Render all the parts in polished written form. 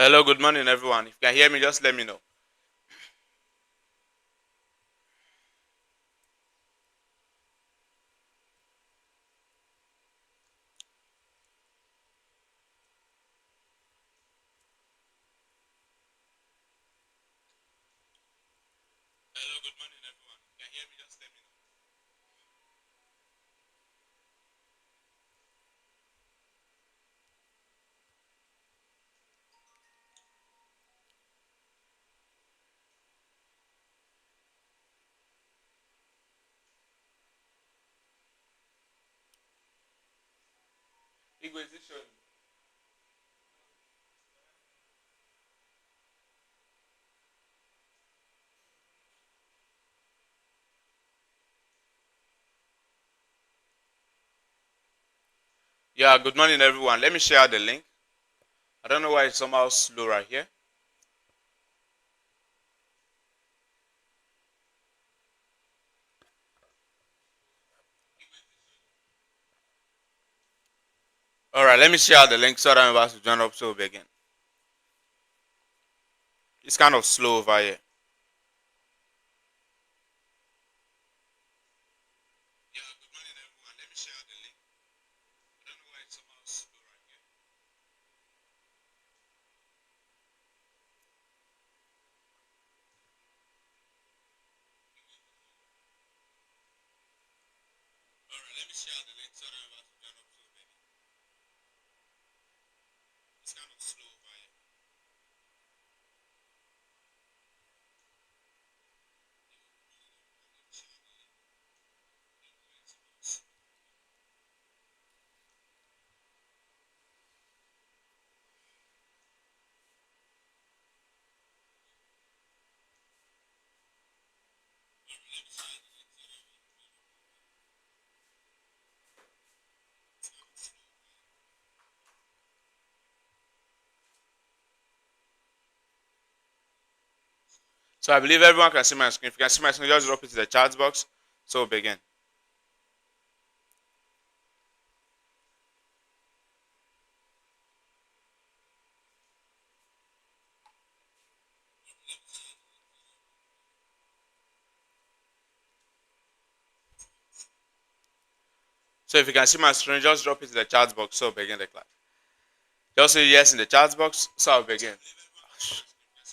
Hello, good morning, everyone. If you can hear me, just let me know. Hello, good morning, everyone. If you can hear me, just let me know. Igwe, is it showing? Yeah, good morning, everyone. Let me share the link. I don't know why it's somehow slow right here. All right, let me share the link so that I'm about to join up so we begin. It's kind of slow over here. Yeah, good morning, everyone. Let me share the link. I don't know why it's somehow slow right here. All right, let me share the link so that I'm about to join up so we begin. It's kind of slow over here. So I believe everyone can see my screen. If you can see my screen, just drop it to the chat box so we begin. So if you can see my screen, just drop it to the chat box so we begin the class. Just say yes in the chat box so I'll begin. So if you can see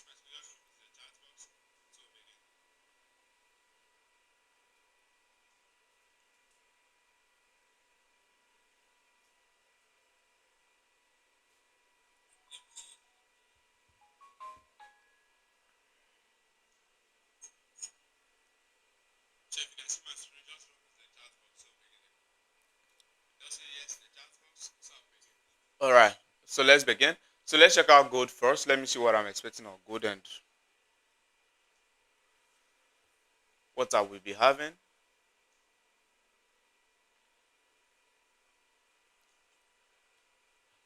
my screen, just drop it to the chat box so we begin. Just say yes in the chat box so I'll begin. Alright, so let's begin. So let's check out gold first. Let me see what I'm expecting on gold and what I will be having.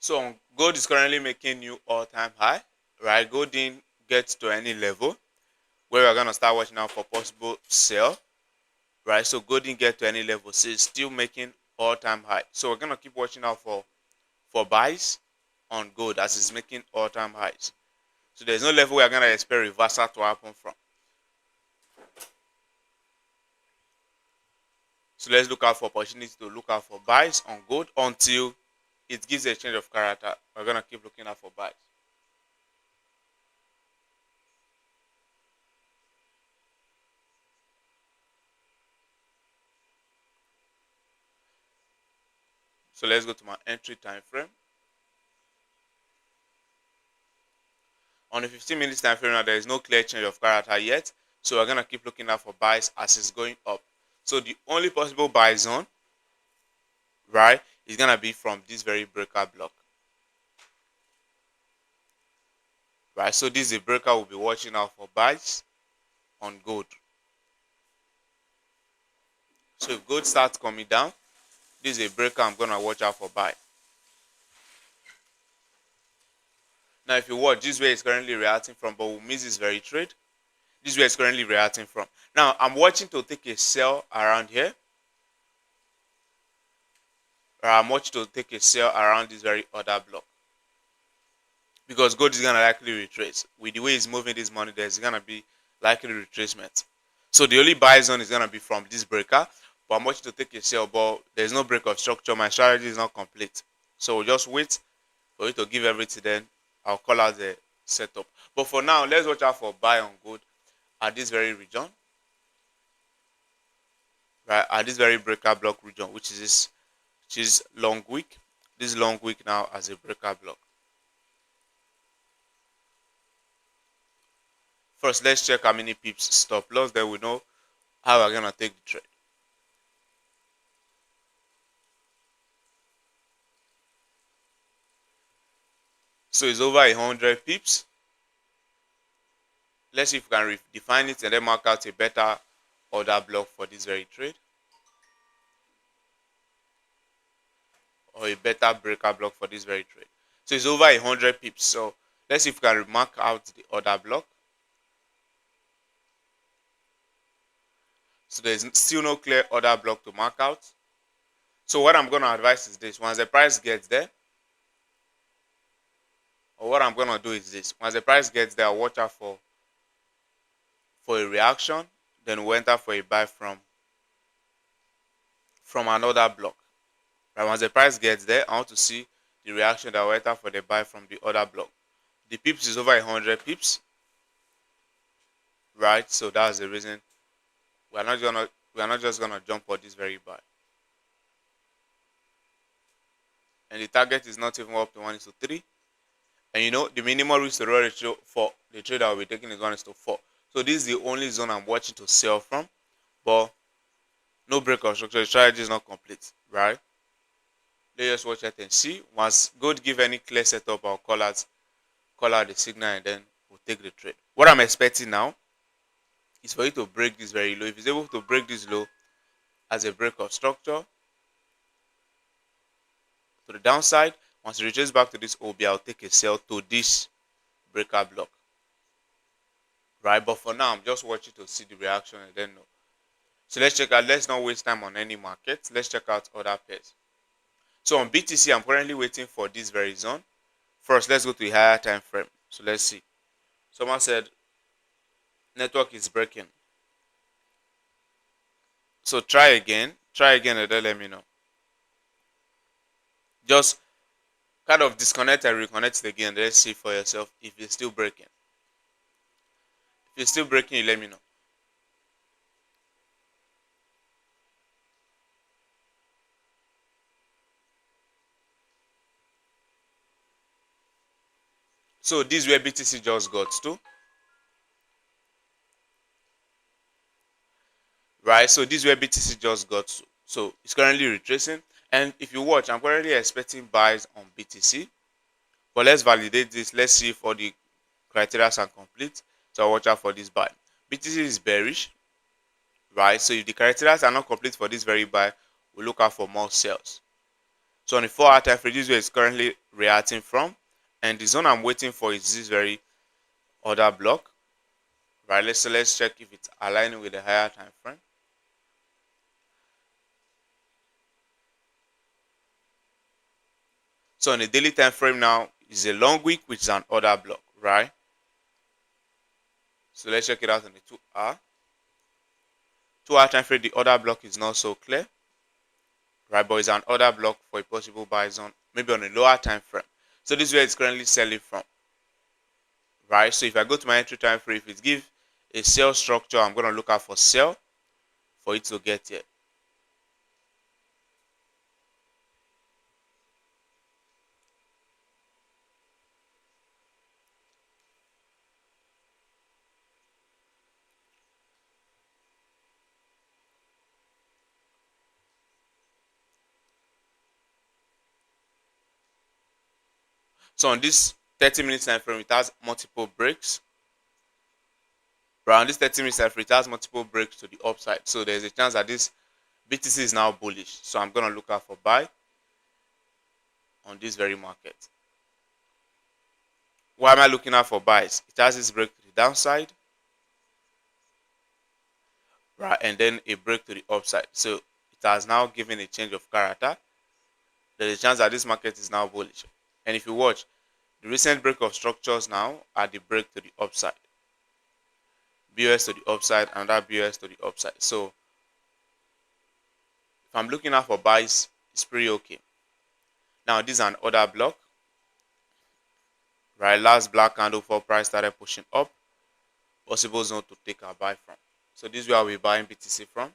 So gold is currently making new all-time high, right? Gold didn't get to any level where we're gonna start watching out for possible sell, right? So gold didn't get to any level, so it's still making all-time high. So we're gonna keep watching out for buys on gold as it's making all-time highs. So there's no level we're gonna expect reversal to happen from. So let's look out for opportunities to look out for buys on gold until it gives a change of character. We're gonna keep looking out for buys. So let's go to my entry time frame. On the 15 minutes time frame now, there is no clear change of character yet. So we're gonna keep looking out for buys as it's going up. So the only possible buy zone, right, is gonna be from this very breaker block. Right, so this is a breaker we'll be watching out for buys on gold. So if gold starts coming down, this is a breaker I'm gonna watch out for buy. Now if you watch, this is where it's currently reacting from, but we'll miss this very trade. This is where it's currently reacting from. Now I'm watching to take a sell around here. Or I'm watching to take a sell around this very other block. because gold is gonna likely retrace. With the way it's moving this money, there's gonna be likely retracement. So the only buy zone is gonna be from this breaker. But I'm watching to take a sell, but there's no break of structure. My strategy is not complete. So we'll just wait for it to give everything. Then I'll call out the setup. But for now, let's watch out for buy on gold at this very region, right? At this very breaker block region, which is long wick. This long wick now as a breaker block. First, let's check how many pips stop loss. Then we know how we're gonna take the trade. So it's over 100 pips. Let's see if we can define it and then mark out a better order block for this very trade, or a better breaker block for this very trade. So it's over 100 pips. So let's see if we can mark out the order block. So there's still no clear order block to mark out. So what I'm going to advise is this: once the price gets there, or what I'm going to do is this: once the price gets there, I'll watch out for a reaction. Then we'll enter for a buy from another block. Right? Once the price gets there, I want to see the reaction that will enter for the buy from the other block. The pips is over 100 pips, right? So that's the reason we're not just gonna jump for this very buy. And the target is not even up to 1:3. And you know the minimum risk to reward ratio for the trade that will be taking is 1:4. So this is the only zone I'm watching to sell from, but no break of structure. The strategy is not complete, right? Let's just watch it and see. Once gold give any clear setup, I'll call out the signal and then we'll take the trade. What I'm expecting now is for it to break this very low. If it's able to break this low as a break of structure to the downside, once it reaches back to this OB, I'll take a sell to this breaker block, right? But for now, I'm just watching to see the reaction and then know. So let's check out. Let's not waste time on any market. Let's check out other pairs. So on BTC, I'm currently waiting for this very zone. First, let's go to a higher time frame. So let's see. Someone said network is breaking. So try again and then let me know. Just kind of disconnect and reconnect it again. Let's see for yourself if it's still breaking. If it's still breaking, you let me know. So this is where BTC just got to. Right, so this is where BTC just got to. So it's currently retracing. And if you watch, I'm currently expecting buys on BTC. But let's validate this. Let's see if all the criteria are complete. So I'll watch out for this buy. BTC is bearish. Right, so if the criteria are not complete for this very buy, we'll look out for more sales. So on the 4-hour time frame, this is where it's currently reacting from. And the zone I'm waiting for is this very order block. Right, let's check if it's aligning with the higher time frame. So on the daily time frame now is a long wick, which is an order block, right? So let's check it out on the 2-hour. 2-hour time frame, the order block is not so clear, right? But it's an order block for a possible buy zone, maybe on a lower time frame. So this is where it's currently selling from, right? So if I go to my entry time frame, if it gives a sell structure, I'm going to look out for sell for it to get here. So on this 30-minute time frame, it has multiple breaks. Around this 30-minute time frame, it has multiple breaks to the upside. So there's a chance that this BTC is now bullish. So I'm going to look out for buy on this very market. Why am I looking out for buys? It has this break to the downside, right, and then a break to the upside. So it has now given a change of character. There's a chance that this market is now bullish. And if you watch, The recent break of structures now are the break to the upside. BOS to the upside and that BOS to the upside. So if I'm looking out for buys, it's pretty okay. Now this is an order block. Right, last black candle for price started pushing up. Possible zone to take a buy from. So this is where we're buying BTC from.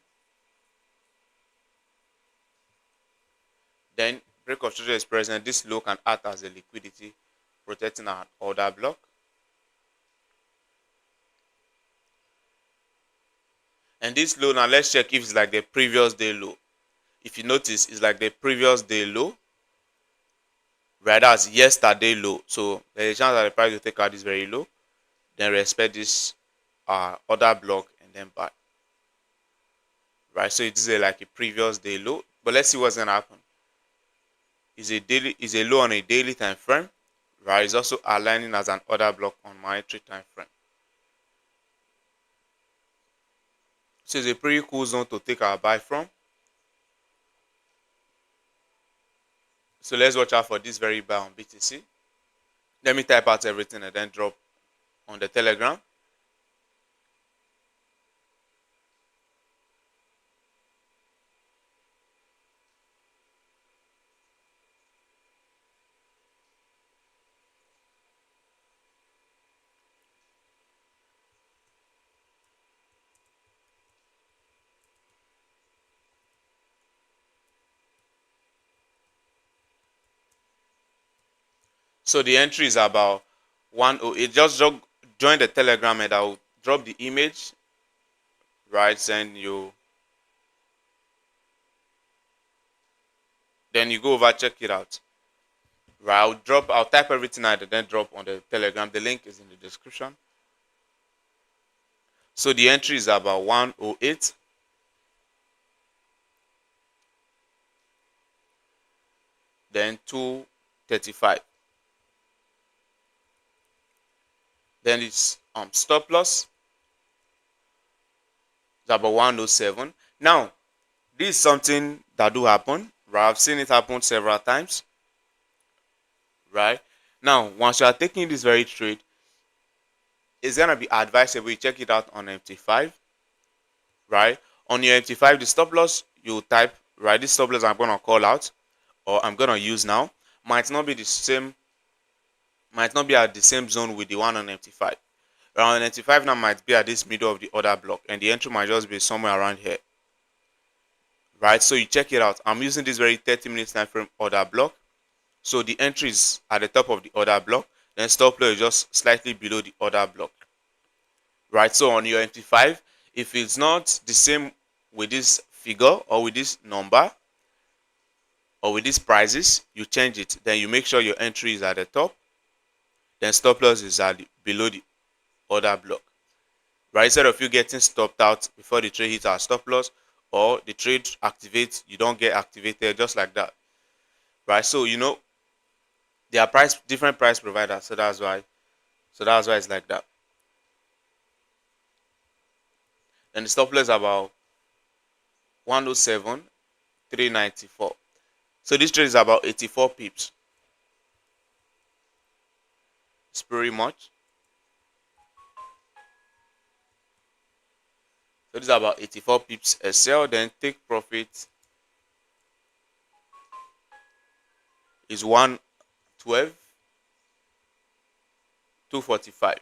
Then break of structure is present. This low can act as a liquidity, protecting our order block. And this low, now let's check if it's like the previous day low. If you notice, it's like the previous day low. Right, that's yesterday low. So there's a chance that the price will take out this very low. Then respect this order block and then buy. Right, so it is like a previous day low. But let's see what's gonna happen. Is a low on a daily time frame. Right, it's also aligning as an order block on monetary time frame. So it's a pretty cool zone to take our buy from. So let's watch out for this very buy on BTC. Let me type out everything and then drop on the Telegram. So the entry is about 108. Just join the Telegram and I'll drop the image. Right, send you. Then you go over, check it out. Right, I'll type everything out and then drop on the Telegram. The link is in the description. So the entry is about 108. Then 235. Then it's stop loss. It's about 107. Now, this is something that do happen. Right, I've seen it happen several times. Right now, once you are taking this very trade, it's gonna be advisable you check it out on MT5. Right, on your MT5, the stop loss you type, right, this stop loss I'm gonna call out or I'm gonna use now might not be the same, might not be at the same zone with the one on MT5. Around MT5 now might be at this middle of the order block, and the entry might just be somewhere around here. Right, so you check it out. I'm using this very 30-minute time frame order block. So the entry is at the top of the order block, then stop loss is just slightly below the order block. Right, so on your MT5, if it's not the same with this figure or with this number or with these prices, you change it. Then you make sure your entry is at the top, then stop loss is at below the order block. Right, instead of you getting stopped out before the trade hits our stop loss or the trade activates, you don't get activated just like that. Right, so you know there are different price providers, so that's why it's like that. And the stop loss is about 107,394. So this trade is about 84 pips. It's pretty much. So this is about 84 pips a sell. Then take profit is 112,245.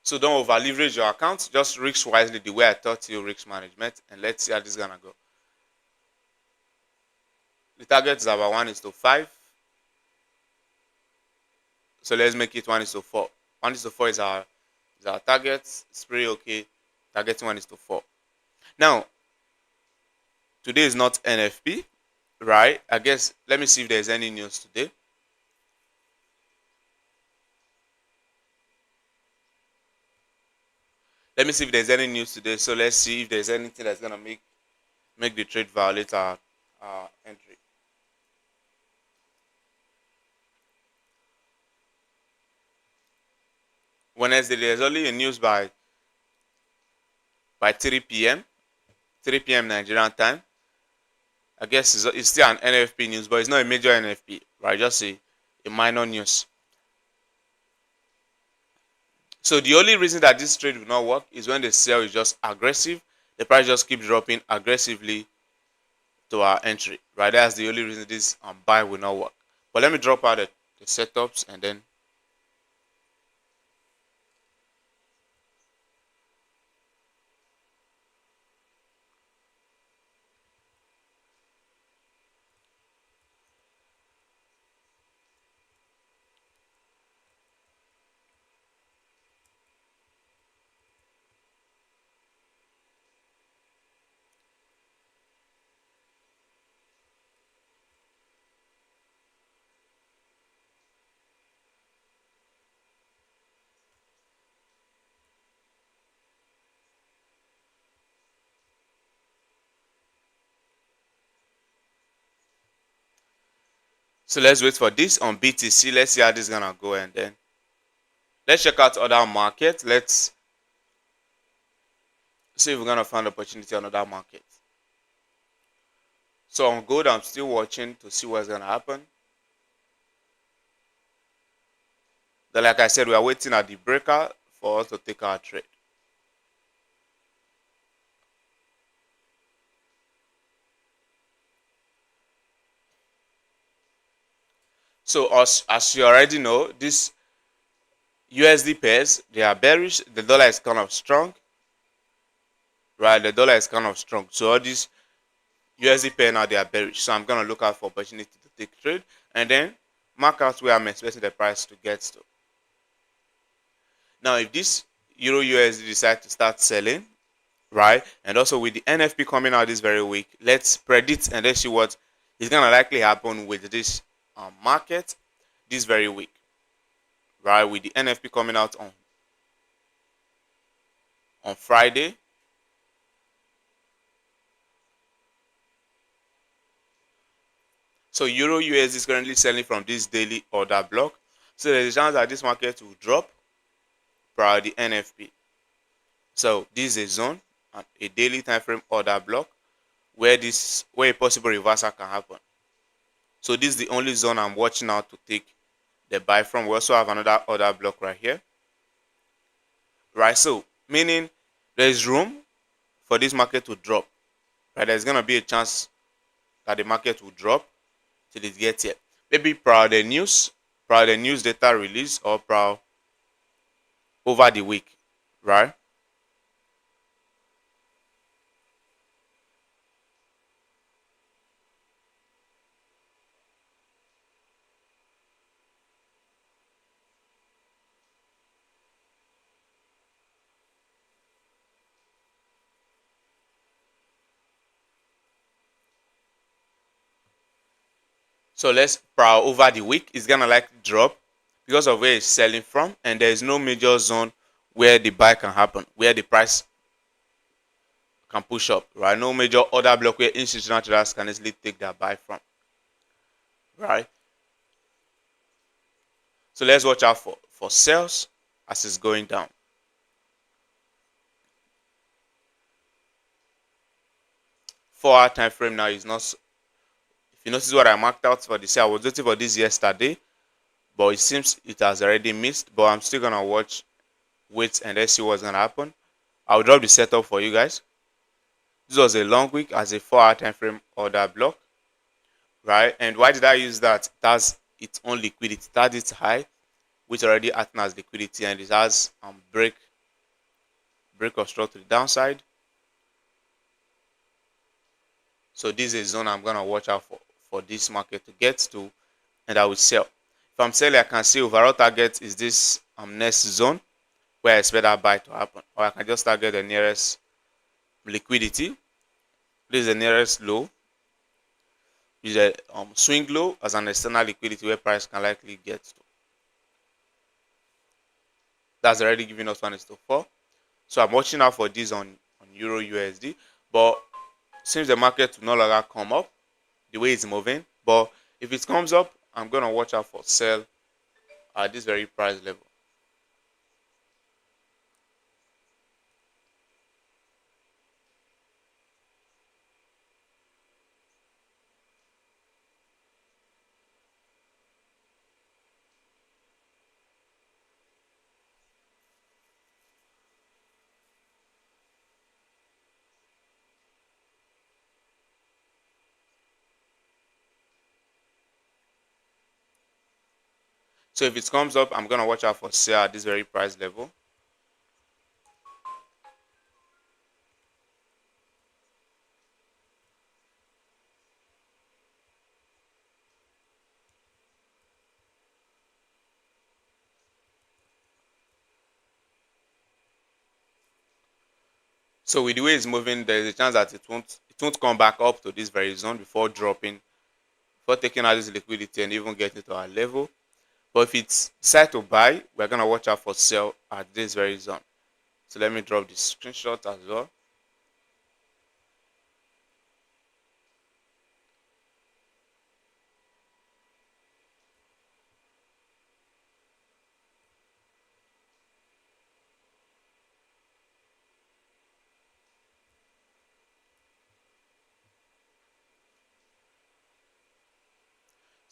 So don't over leverage your account. Just risk wisely the way I taught you risk management, and let's see how this is gonna go. The target is about 1:5. So let's make it 1:4. 1:4 is our target. It's pretty okay. Targeting 1:4. Now, today is not NFP, right? I guess let me see if there's any news today. Let me see if there's any news today. So let's see if there's anything that's gonna make the trade violate our entry. Wednesday, there's only a news by 3 p.m. 3 p.m. Nigerian time. I guess it's still an NFP news, but it's not a major NFP, right? Just a minor news. So the only reason that this trade will not work is when the sell is just aggressive, the price just keeps dropping aggressively to our entry, right? That's the only reason this buy will not work. But let me drop out the setups and then. So let's wait for this on BTC. Let's see how this is gonna go, and then let's check out other markets. Let's see if we're gonna find opportunity on other markets. So on gold, I'm still watching to see what's gonna happen. Then, like I said, we are waiting at the breaker for us to take our trade. So as you already know, this USD pairs, they are bearish. The dollar is kind of strong, right? The dollar is kind of strong. So all these USD pair now, they are bearish. So I'm gonna look out for opportunity to take trade and then mark out where I'm expecting the price to get to. Now, if this Euro USD decide to start selling, right, and also with the NFP coming out this very week, let's predict and let's see what is gonna likely happen with this market this very week, right? With the NFP coming out on Friday. So Euro USD is currently selling from this daily order block. So there's a chance that this market will drop prior the NFP. So this is a zone, a daily time frame order block where a possible reversal can happen. So this is the only zone I'm watching out to take the buy from. We also have another order block right here. Right, so meaning there's room for this market to drop. Right, there's gonna be a chance that the market will drop till it gets here. Maybe prior the news data release or prior over the week, right? So let's prior over the week, it's gonna like drop because of where it's selling from, and there is no major zone where the buy can happen, where the price can push up, right? No major order block where institutional traders can easily take their buy from, right? So let's watch out for sales as it's going down. Four-hour time frame now is not. If you notice what I marked out for the sale, I was waiting for this yesterday, but it seems it has already missed. But I'm still gonna wait, and let's see what's gonna happen. I'll drop the setup for you guys. This was a long week as a 4-hour time frame order block, right? And why did I use that? It has its own liquidity. That is high, which already acting as liquidity, and it has break or struck to the downside. So this is a zone I'm gonna watch out for this market to get to, and I will sell. If I'm selling, I can see overall target is this next zone where I expect that buy to happen, or I can just target the nearest liquidity. This is the nearest low. Is a swing low as an external liquidity where price can likely get to. That's already giving us 1:4. So I'm watching out for this on Euro USD, but since the market will no longer come up the way it's moving, but if it comes up, I'm gonna watch out for sell at this very price level. So if it comes up, I'm gonna watch out for sell at this very price level. So with the way it's moving, there's a chance that it won't come back up to this very zone before dropping, before taking out this liquidity and even getting to our level. But if it's set to buy, we're gonna watch out for sell at this very zone. So let me drop this screenshot as well.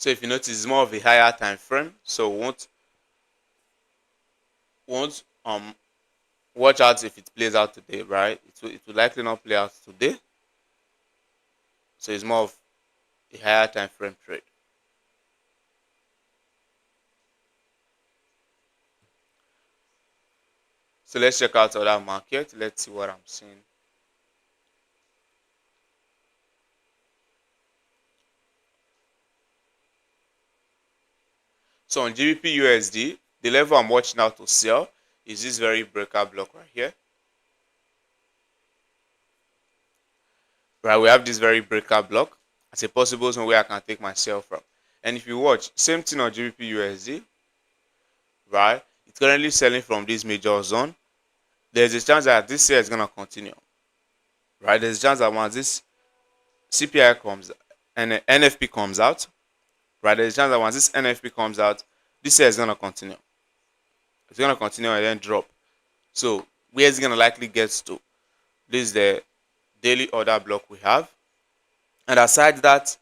So if you notice, it's more of a higher time frame, so won't watch out if it plays out today, right? It will likely not play out today. So it's more of a higher time frame trade. So let's check out other market. Let's see what I'm seeing. So on GBP USD, the level I'm watching out to sell is this very breakout block right here. Right, we have this very breakout block as a possible zone where I can take my sell from. And if you watch, same thing on GBP USD, right? It's currently selling from this major zone. There's a chance that this sale is gonna continue, right? There's a chance that once this CPI comes and NFP comes out, right? There's a chance that once this NFP comes out, this sale is gonna continue. It's gonna continue and then drop. So where it's gonna likely get to? This is the daily order block we have, and aside that,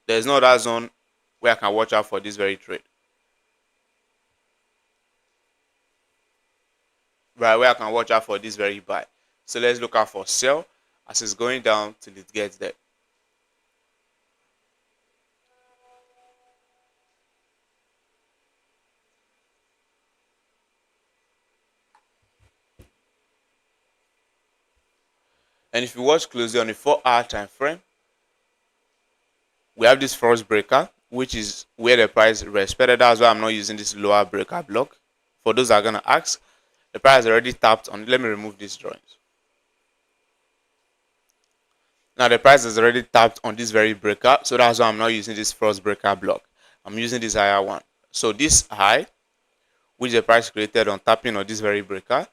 there's no other zone where I can watch out for this very trade, right? Where I can watch out for this very buy. So let's look out for sell as it's going down till it gets there. And if you watch closely on a 4-hour time frame, we have this first breaker, which is where the price respected. That's why I'm not using this lower breaker block. For those that are gonna ask, the price is already tapped on. Let me remove these drawings. Now the price is already tapped on this very breaker, so that's why I'm not using this first breaker block. I'm using this higher one. So this high, which the price created on tapping on this very breaker,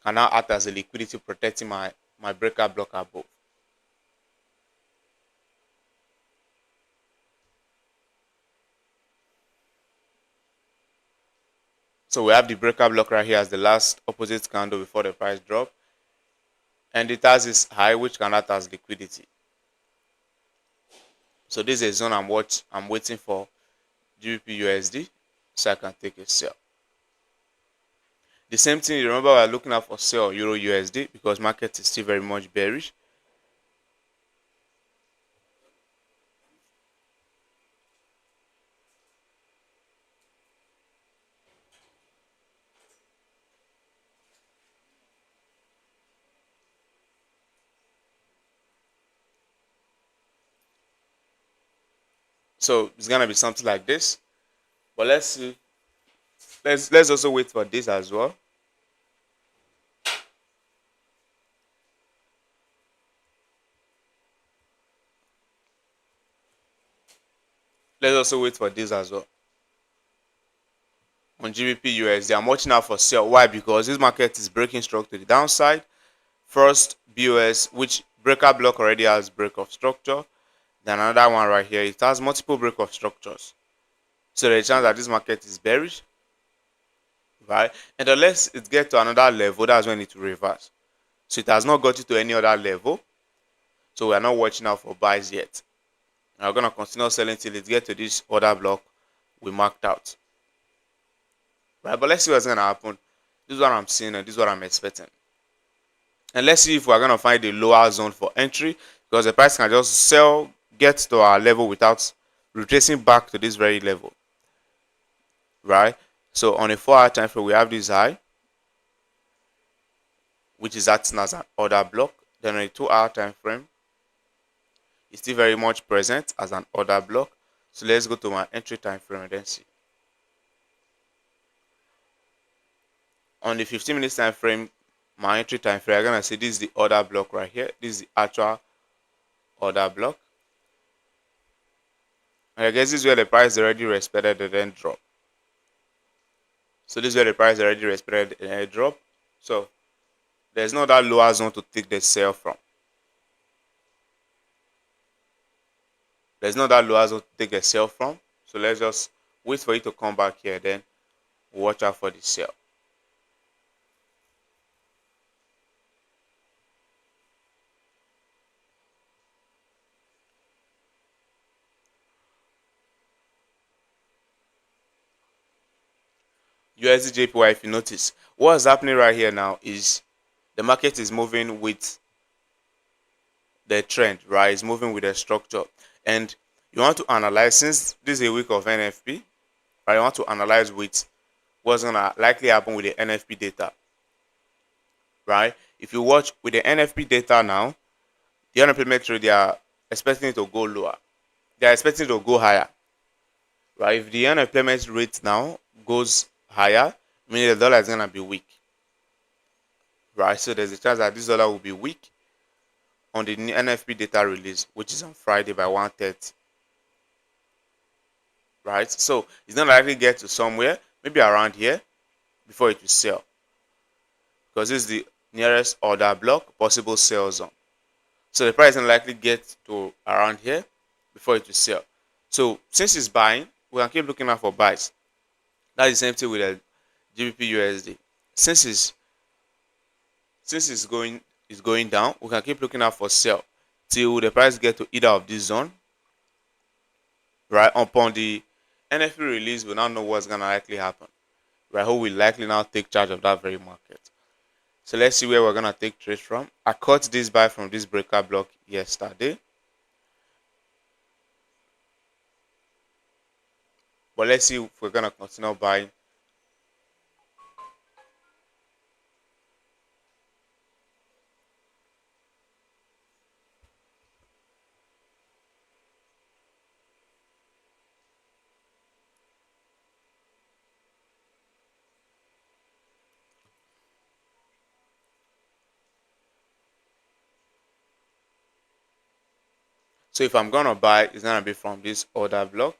can now act as a liquidity protecting my breaker block above. So we have the breaker block right here as the last opposite candle before the price drop, and it has this high which can act as liquidity. So this is a zone I'm waiting for GBP USD so I can take a sell. The same thing, remember we're looking out for sell Euro USD because market is still very much bearish. So it's gonna be something like this. But let's see. Let's also wait for this as well. Let's also wait for this as well. On GBP USD, I'm watching out for sell. Why? Because this market is breaking structure to the downside. First BOS, which breaker block already has break of structure. Then another one right here, it has multiple break of structures. So there's a chance that this market is bearish, right? And unless it gets to another level, that's when it will reverse. So it has not got to any other level. So we are not watching out for buys yet. And we're gonna continue selling till it gets to this order block we marked out. Right, but let's see what's gonna happen. This is what I'm seeing and this is what I'm expecting. And let's see if we're gonna find a lower zone for entry, because the price can just sell, get to our level without retracing back to this very level. right? So on a 4-hour time frame, we have this high, which is acting as an order block. Then on a 2-hour time frame, it's still very much present as an order block. So let's go to my entry time frame and then see. On the 15 minutes time frame, my entry time frame, I'm gonna see this is the order block right here. This is the actual order block. And I guess this is where the price already respected and then drop. So this is where the price already respected and then drop. So there's no that lower zone to take the sell from. There's no that lower zone to take a sell from. So let's just wait for it to come back here, then watch out for the sell. USD JPY, if you notice, what's happening right here now is the market is moving with the trend, right? It's moving with the structure. And you want to analyze, since this is a week of NFP, right? You want to analyze with what's gonna likely happen with the NFP data, right? If you watch with the NFP data now, the unemployment rate, they are expecting it to go lower. They are expecting it to go higher, right? If the unemployment rate now goes higher, meaning the dollar is gonna be weak, right? So there's a chance that this dollar will be weak on the NFP data release, which is on Friday by 1:30, right? So it's not likely get to somewhere, maybe around here, before it will sell, because this is the nearest order block, possible sell zone. So the price is likely get to around here before it will sell. So since it's buying, we can keep looking out for buys. That's the same thing with the GBP USD. Since it's going down, we can keep looking out for sell till the price get to either of this zone. Right upon the NFP release, we now know what's gonna likely happen. Right, who will likely now take charge of that very market. So let's see where we're gonna take trade from. I caught this buy from this breaker block yesterday, but let's see if we're gonna continue buying. So if I'm gonna buy, it's gonna be from this order block,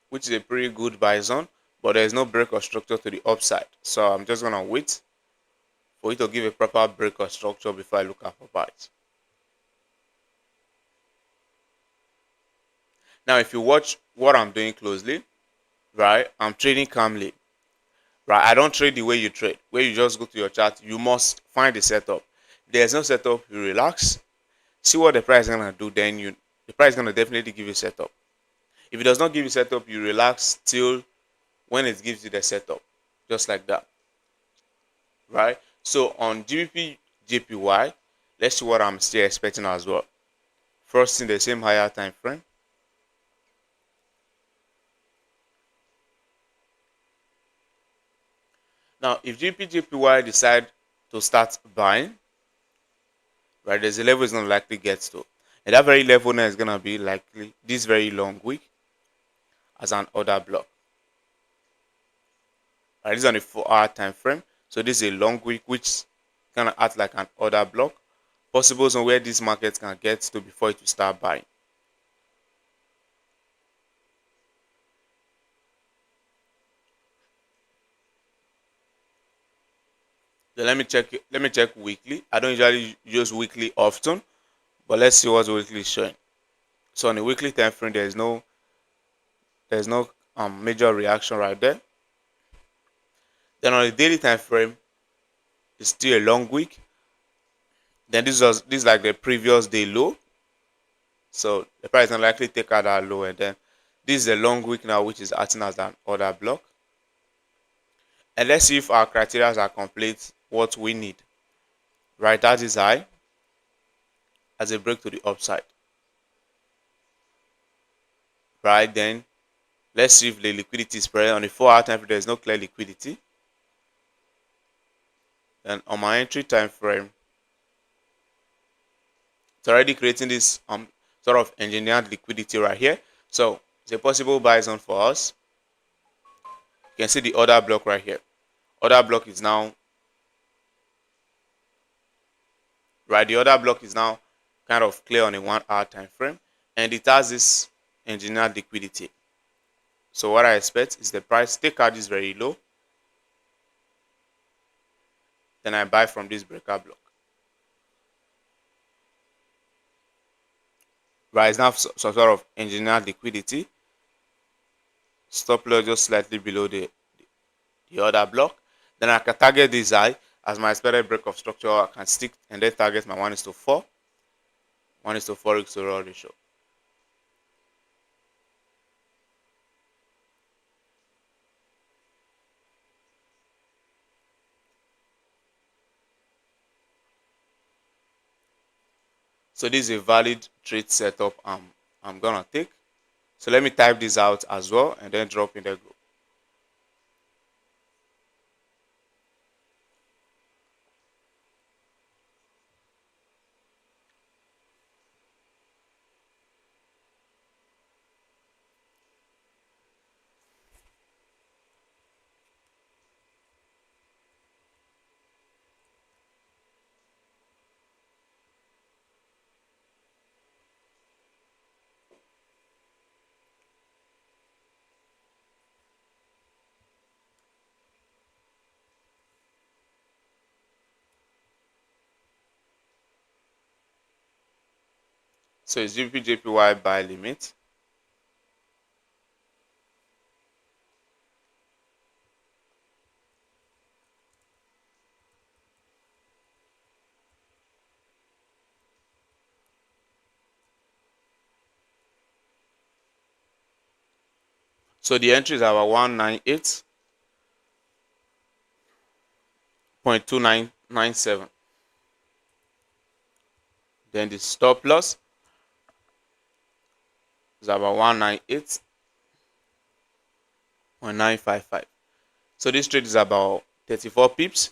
which is a pretty good buy zone, but there's no break or structure to the upside. So I'm just gonna wait for it to give a proper break or structure before I look out for buys. Now, if you watch what I'm doing closely, right, I'm trading calmly. Right, I don't trade the way you trade, where you just go to your chart. You must find the setup. If there's no setup, you relax, see what the price is gonna do. Then the price is gonna definitely give you setup. If it does not give you setup, you relax till when it gives you the setup, just like that. Right. So on GBP JPY, let's see what I'm still expecting as well. First in the same higher time frame. Now, if GBP JPY decide to start buying, right, there's a level it's gonna likely get to, and that very level now is gonna be likely this very long wick as an order block. Right, this is on a 4-hour time frame, so this is a long wick which gonna act like an order block, possible zone where this market can get to before it will start buying. Then let me check weekly. I don't usually use weekly often, but let's see what weekly is showing. So on a weekly time frame, there's no major reaction right there. Then on a daily time frame, it's still a long week. Then this is like the previous day low, so the price is likely take out that low, and then this is a long week now, which is acting as an order block. And let's see if our criteria are complete. What we need, right? That is high as a break to the upside, right? Then Let's see if the liquidity is present. On the 4-hour time frame, there is no clear liquidity. And on my entry time frame, it's already creating this sort of engineered liquidity right here. So it's a possible buy zone for us. You can see the order block right here. Order block is now right. The order block is now kind of clear on a 1-hour time frame, and it has this engineered liquidity. So what I expect is the price take out is very low, then I buy from this breaker block. Right, it's now some sort of engineered liquidity. Stop loss just slightly below the order block. Then I can target this high as my expected break of structure. I can stick and then target my 1:4. 1:4 risk to reward ratio. So this is a valid trade setup I'm gonna take. So let me type this out as well and then drop in the group. So it's GBPJPY buy limit. So the entry is about 198.2997. Then the stop loss is about 198.955. So this trade is about 34 pips.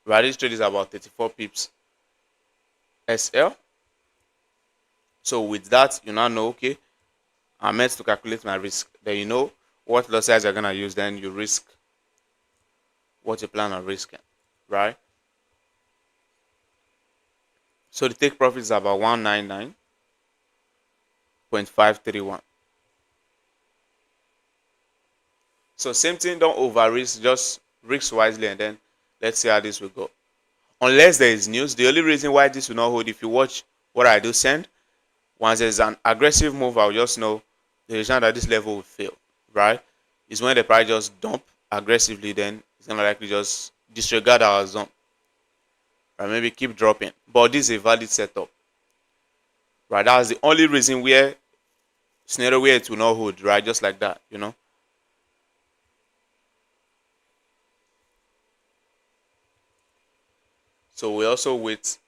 Right, this trade is about 34 pips SL. So with that, you now know, okay, I'm meant to calculate my risk. Then you know what lot size you're gonna use. Then you risk what you plan on risking, right? So the take profit is about 199.531. So same thing, don't over risk, just risk wisely, and then let's see how this will go. Unless there is news, the only reason why this will not hold, if you watch what I do send, once there's an aggressive move, I'll just know the chance that this level will fail, right? Is when the price just dump aggressively, then it's gonna likely just disregard our zone, or maybe keep dropping. But this is a valid setup, right? That's the only reason where scenario where it will not hold, right? Just like that, you know. So we also wait